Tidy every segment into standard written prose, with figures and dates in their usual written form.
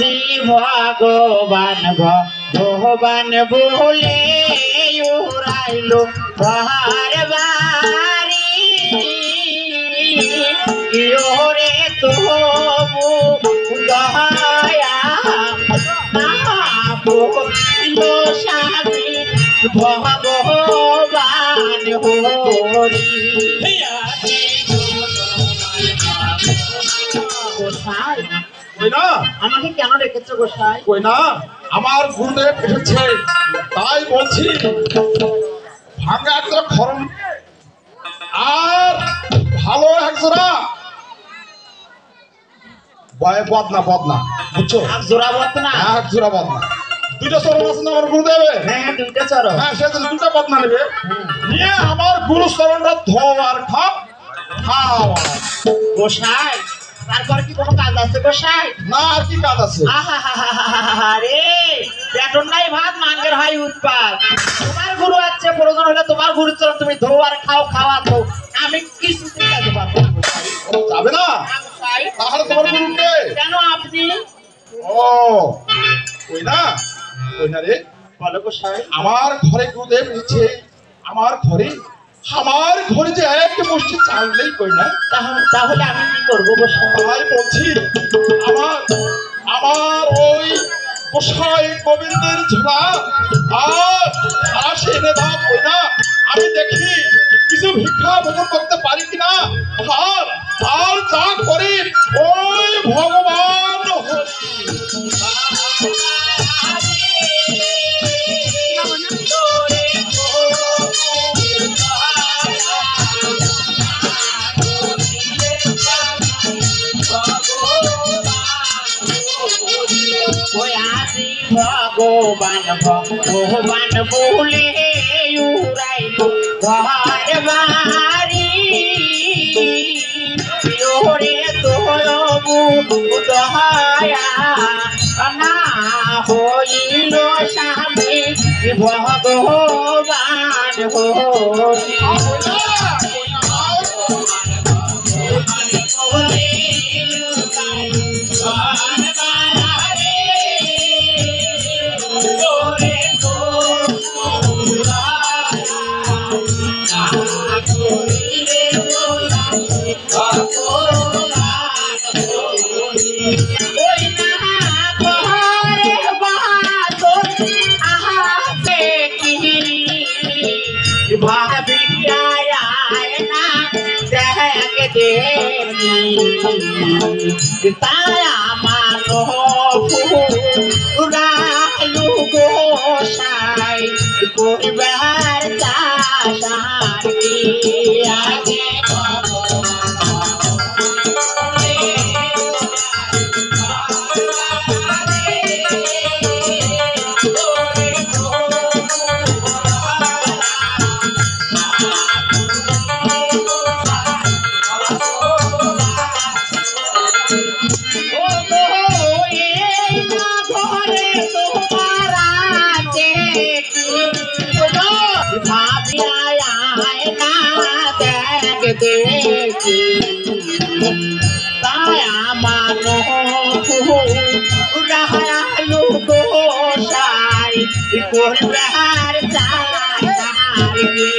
আজি ভগবান ভগবান বলে উড়াইলো ঘর বাড়ি ওরে তবু দয়া না বলো স্বামী ভগবান হরি। আমাকে কেন রেখেছো গোসাই? কই না আমার গুরুদেব এসেছে তাই বলছি ভাঙা একটা খরম আর ভালো একজোড়া বদনা বদনা বুঝছো? এক জোড়া বদনা? এক জোড়া বদনা। দুইটা চরণ আছে না আমার গুরুদেবে? হ্যাঁ দুইটা চরণ। হ্যাঁ সে দুইটা বদনা নেবে নিয়ে আমার গুরু চরণটা ধো আর খাও খাও। গোসাই তারপরে কি কোনো কাজ আছে গোসাই? না আর কি কাজ আছে? আরে বেতন নাই ভাত মাঙ্গের হয় উৎপাত। তোমার গুরু আছে প্রয়োজন হলে তোমার গুরু চরণ তুমি ধো আর খাও খাওয়া তো আমি কিছু কাজে পারবো না গোসাই। যাবে না? গোসাই তাহলে তোমার গুরুকে কেন আপনি? ও কই না কই না রে বলো গোসাই। আমার ঘরে গুরুদেব নিচ্ছে আমার ঘরে যে একটা মুষ্টি চাল নেই কই না। তাহলে আমি কি করবো গোসাই? তাই বলছি আমার ওই গোসাই গোবিন্দের ঝোলা আর আসে এনে দাও কই না। আমি দেখি কিছু ভিক্ষা ভোজন করতে পারি কিনা আর যা করি ওই ভগবান ভগবান ভগবান বলে উড়াইলো ঘর বাড়ি ওরে তবু দয়া না হইল স্বামী ভগবান হরি। তায়া মানো পুরালু গোসাই করবার চাষারি আগে দেখি তায়া মানো পুরালু গোসাই করবার চাষারি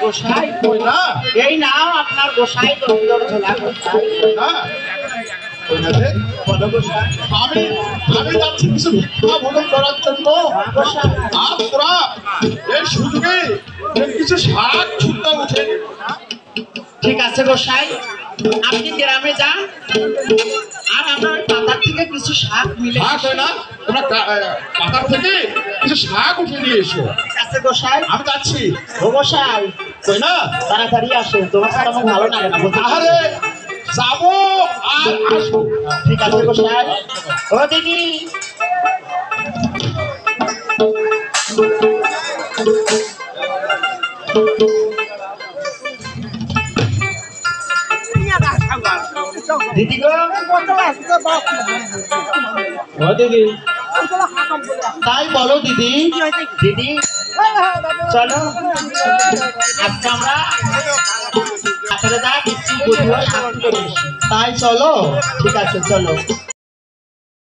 গোসাই কই না এই নাও আপনার গোসাই দন্দর ঝোলা গোসাই না কই না রে বলো গোসাই। আমি যাচ্ছি কিছু ভিক্ষা ভোজন করার জন্য আর তোরা এই সুযোগে কিছু শাক ছুটতে উঠে। ঠিক আছে গোসাই আপনি গ্রামে যান আর আমার পাতার থেকে কিছু শাক মিলে না তোমরা পাতার থেকে কিছু শাক উঠে নিয়ে এসো। ঠিক আছে গোসাই আমি যাচ্ছি। ও গোসাই কই না তাড়াতাড়ি আসো তোমার সাথে আমার ভালো লাগে না আরে যাবো আর আসবো। ঠিক আছে গোসাই। ও দিদি দিদি গো ও দিদি তাই বলো দিদি দিদি চলো আজকে আমরা আপনারা যা কিছু বুঝবো শান্তি করি তাই চলো ঠিক আছে চলো